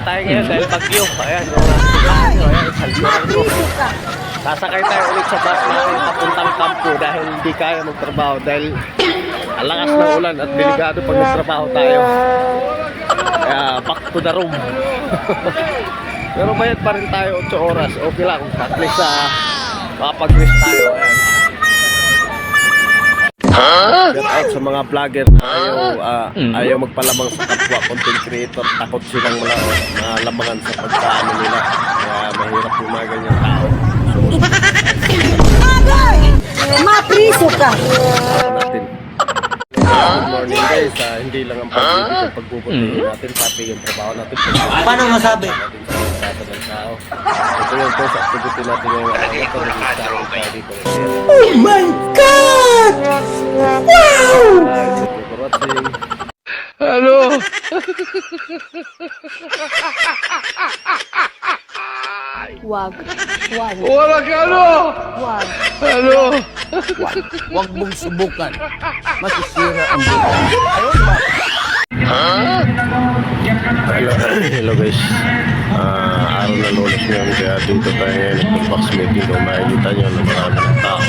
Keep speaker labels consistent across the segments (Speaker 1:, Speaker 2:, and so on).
Speaker 1: tayo ngayon dahil bagyo. Ayan, yung nasigahan nyo. Ayan, salsuran ko. Sasakay tayo ulit sa bus natin papuntang kampo dahil hindi kaya magtrabaho dahil ang lakas ng ulan at delikado pag nagtrabaho tayo. Kaya back to the room. Pero bayad pa rin tayo 8 oras. Okay lang. At least makapag-rest tayo. Ayan. Shout out sa mga vlogger na ayaw magpalamang sa kapwa content creator. Takot silang malamangan sa pagkaano nila. Kaya mahirap yung mga ganyang tao.
Speaker 2: Mapriso ka!
Speaker 1: Natin. Good morning guys. Hindi lang ang pag-ibig at pagbubuti natin. Pati yung trabaho natin.
Speaker 3: Paano masabi?
Speaker 1: Natin sa ng tao. Ito yung po sa activity natin ngayong araw. Ito nag-isarong tayo dito.
Speaker 2: Oh my God! Wow!
Speaker 1: Hello!
Speaker 2: Wag. Wag.
Speaker 1: Wala ka ano!
Speaker 2: Wag.
Speaker 1: Hello!
Speaker 3: Huwag mong subukan. Masisira ang buhay.
Speaker 1: Hello guys. Araw na lunes ngayon kaya dito tayo ngayon nag-box meeting kung makikita nyo na marami ng tao.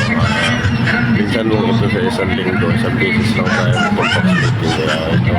Speaker 1: Minsan mo ito sa isang linggo, isang beses lang tayo nag-box meeting kaya ito